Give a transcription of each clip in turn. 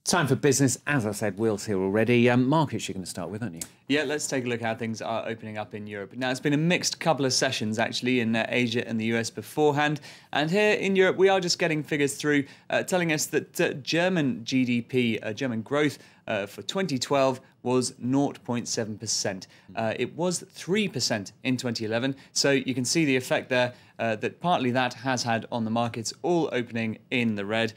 Time for business. As I said, Will's here already. Markets you're going to start with, aren't you? Yeah, let's take a look at how things are opening up in Europe. Now, it's been a mixed couple of sessions, actually, in Asia and the US beforehand. And here in Europe, we are just getting figures through telling us that German GDP, German growth for 2012 was 0.7%. It was 3% in 2011. So you can see the effect there that partly that has had on the markets, all opening in the red.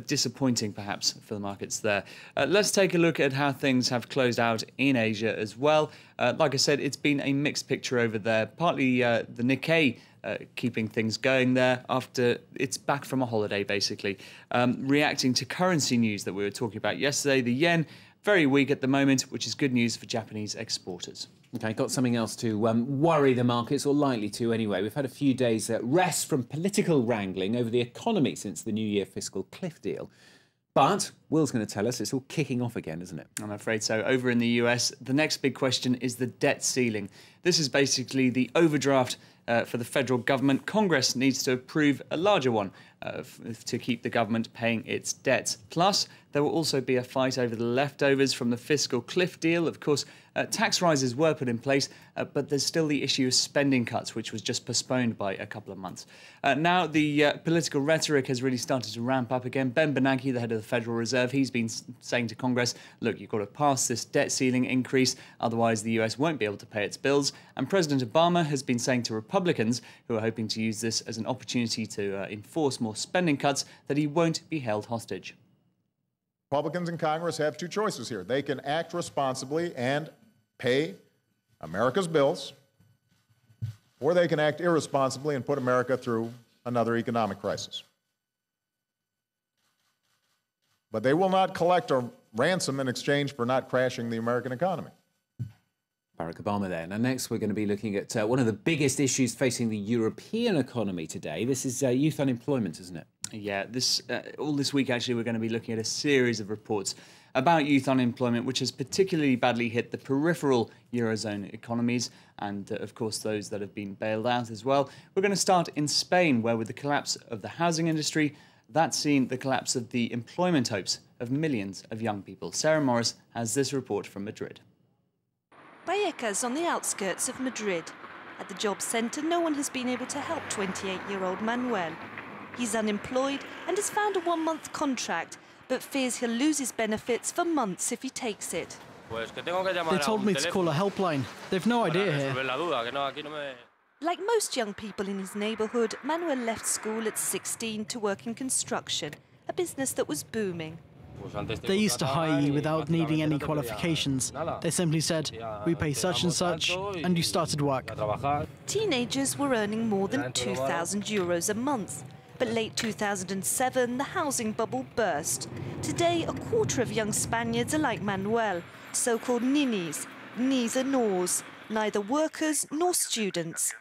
Disappointing, perhaps, for the markets there. Let's take a look at how things have closed out in Asia as well. Like I said, it's been a mixed picture over there. Partly the Nikkei keeping things going there after it's back from a holiday, basically. Reacting to currency news that we were talking about yesterday, the yen, very weak at the moment, which is good news for Japanese exporters. OK, got something else to worry the markets, or likely to anyway. We've had a few days rest from political wrangling over the economy since the New Year fiscal cliff deal. But Will's going to tell us it's all kicking off again, isn't it? I'm afraid so. Over in the US, the next big question is the debt ceiling. This is basically the overdraft for the federal government. Congress needs to approve a larger one to keep the government paying its debts. Plus, there will also be a fight over the leftovers from the fiscal cliff deal. Of course, tax rises were put in place, but there's still the issue of spending cuts, which was just postponed by a couple of months. Now, the political rhetoric has really started to ramp up again. Ben Bernanke, the head of the Federal Reserve, he's been saying to Congress, look, you've got to pass this debt ceiling increase, otherwise the US won't be able to pay its bills. And President Obama has been saying to Republicans, who are hoping to use this as an opportunity to enforce more spending cuts, that he won't be held hostage. Republicans in Congress have two choices here. They can act responsibly and pay America's bills, or they can act irresponsibly and put America through another economic crisis. But they will not collect a ransom in exchange for not crashing the American economy. Barack Obama there. Now, next we're going to be looking at one of the biggest issues facing the European economy today. This is youth unemployment, isn't it? Yeah, all this week, actually, we're going to be looking at a series of reports about youth unemployment, which has particularly badly hit the peripheral Eurozone economies and, of course, those that have been bailed out as well. We're going to start in Spain, where with the collapse of the housing industry, that's seen the collapse of the employment hopes of millions of young people. Sarah Morris has this report from Madrid. Vallecas on the outskirts of Madrid. At the job centre, no one has been able to help 28-year-old Manuel. He's unemployed and has found a one-month contract, but fears he'll lose his benefits for months if he takes it. They told me to call a helpline. They've no idea here. Like most young people in his neighbourhood, Manuel left school at 16 to work in construction, a business that was booming. They used to hire you without needing any qualifications. They simply said, we pay such and such, and you started work. Teenagers were earning more than €2,000 a month. But late 2007, the housing bubble burst. Today, a quarter of young Spaniards are like Manuel, so-called ninis, neither nors, neither workers nor students.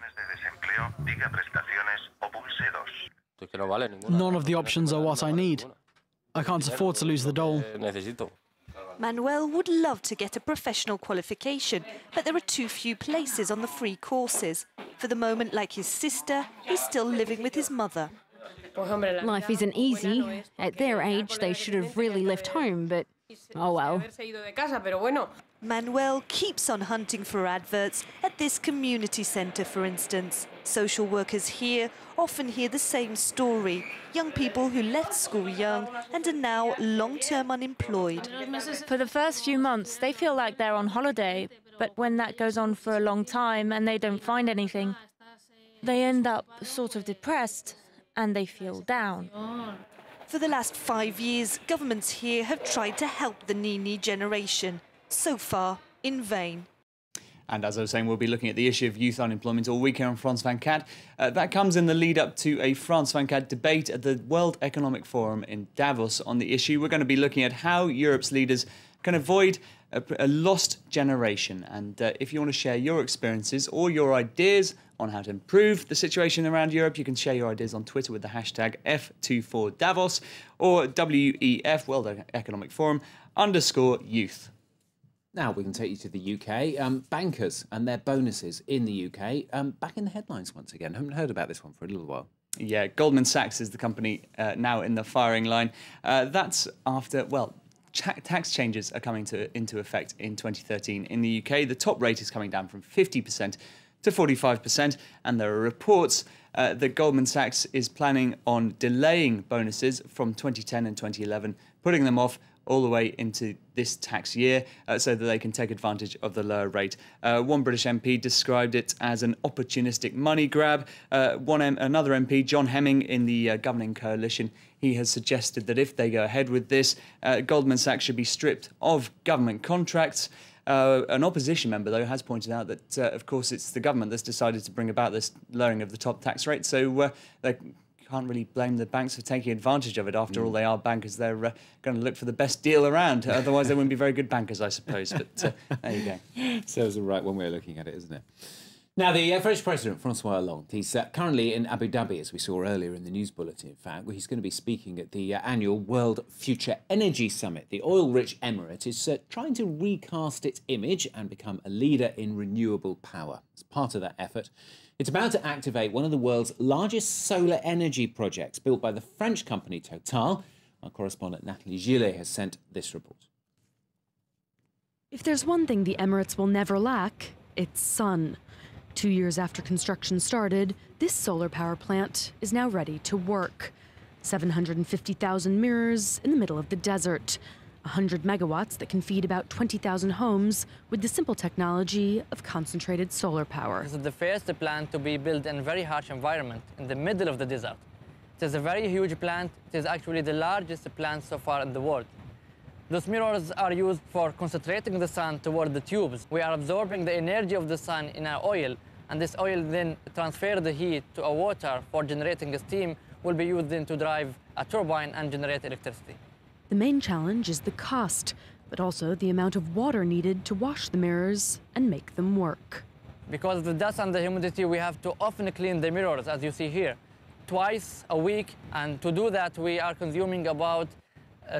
None of the options are what I need. I can't afford to lose the dole. Manuel would love to get a professional qualification, but there are too few places on the free courses. For the moment, like his sister, he's still living with his mother. Life isn't easy. At their age, they should have really left home, but oh well. Manuel keeps on hunting for adverts at this community centre, for instance. Social workers here often hear the same story. Young people who left school young and are now long-term unemployed. For the first few months, they feel like they're on holiday, but when that goes on for a long time and they don't find anything, they end up sort of depressed and they feel down. For the last 5 years, governments here have tried to help the Nini generation. So far, in vain. And as I was saying, we'll be looking at the issue of youth unemployment all week here on France 24. That comes in the lead up to a France 24 debate at the World Economic Forum in Davos on the issue. We're going to be looking at how Europe's leaders can avoid a lost generation. And if you want to share your experiences or your ideas on how to improve the situation around Europe, you can share your ideas on Twitter with the hashtag F24Davos or WEF, World Economic Forum, _youth. Now we can take you to the UK. Bankers and their bonuses in the UK back in the headlines once again. Haven't heard about this one for a little while. Yeah, Goldman Sachs is the company now in the firing line. That's after, well, tax changes are coming into effect in 2013 in the UK. The top rate is coming down from 50% to 45%, and there are reports that Goldman Sachs is planning on delaying bonuses from 2010 and 2011, putting them off all the way into this tax year so that they can take advantage of the lower rate. One British MP described it as an opportunistic money grab. Another MP, John Hemming, in the governing coalition, he has suggested that if they go ahead with this, Goldman Sachs should be stripped of government contracts. An opposition member, though, has pointed out that, of course, it's the government that's decided to bring about this lowering of the top tax rate, so they can't really blame the banks for taking advantage of it. After all, they are bankers. They're going to look for the best deal around. Otherwise, they wouldn't be very good bankers, I suppose. But there you go. Serves the right one way of looking at it, isn't it? Now, the French President, Francois Hollande, he's currently in Abu Dhabi, as we saw earlier in the news bulletin, in fact, where he's going to be speaking at the annual World Future Energy Summit. The oil-rich emirate is trying to recast its image and become a leader in renewable power. As part of that effort, it's about to activate one of the world's largest solar energy projects built by the French company Total. Our correspondent Nathalie Gillet has sent this report. If there's one thing the Emirates will never lack, it's sun. 2 years after construction started, this solar power plant is now ready to work. 750,000 mirrors in the middle of the desert. 100 megawatts that can feed about 20,000 homes with the simple technology of concentrated solar power. This is the first plant to be built in a very harsh environment in the middle of the desert. It is a very huge plant. It is actually the largest plant so far in the world. Those mirrors are used for concentrating the sun toward the tubes. We are absorbing the energy of the sun in our oil, and this oil then transfers the heat to a water for generating steam, will be used then to drive a turbine and generate electricity. The main challenge is the cost, but also the amount of water needed to wash the mirrors and make them work. Because of the dust and the humidity, we have to often clean the mirrors, as you see here, twice a week. And to do that, we are consuming about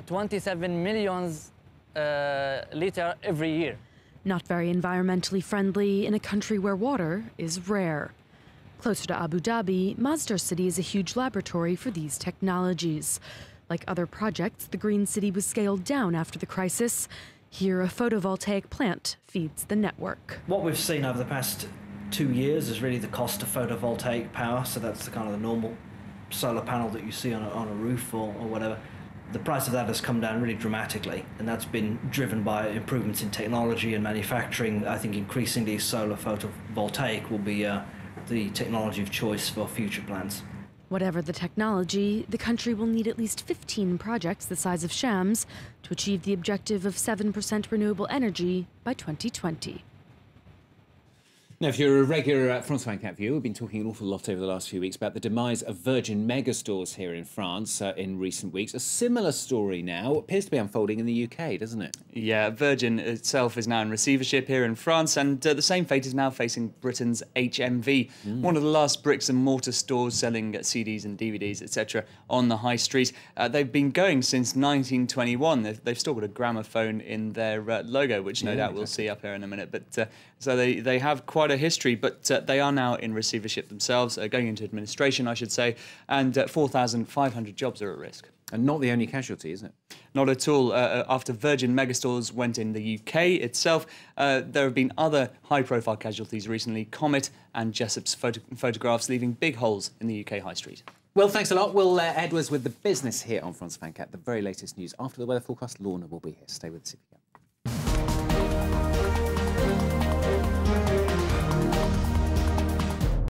27 million litres every year. Not very environmentally friendly in a country where water is rare. Closer to Abu Dhabi, Masdar City is a huge laboratory for these technologies. Like other projects, the Green City was scaled down after the crisis. Here, a photovoltaic plant feeds the network. What we've seen over the past 2 years is really the cost of photovoltaic power. So that's the kind of the normal solar panel that you see on a roof or whatever. The price of that has come down really dramatically, and that's been driven by improvements in technology and manufacturing. I think increasingly solar photovoltaic will be the technology of choice for future plants. Whatever the technology, the country will need at least 15 projects the size of Shams to achieve the objective of 7% renewable energy by 2020. Now, if you're a regular France 24 viewer, we've been talking an awful lot over the last few weeks about the demise of Virgin megastores here in France in recent weeks. A similar story now appears to be unfolding in the UK, doesn't it? Yeah, Virgin itself is now in receivership here in France, and the same fate is now facing Britain's HMV, one of the last bricks and mortar stores selling CDs and DVDs, etc., on the high street. They've been going since 1921. They've still got a gramophone in their logo, which no doubt we'll see up here in a minute. But so they have quite a history, but they are now in receivership themselves, going into administration, I should say, and 4,500 jobs are at risk. And not the only casualty, isn't it? Not at all. After Virgin megastores went in the UK itself, there have been other high-profile casualties recently, Comet and Jessop's photographs, leaving big holes in the UK high street. Well, thanks a lot. Will Edwards with the business here on France 24, the very latest news. After the weather forecast, Lorna will be here. Stay with us.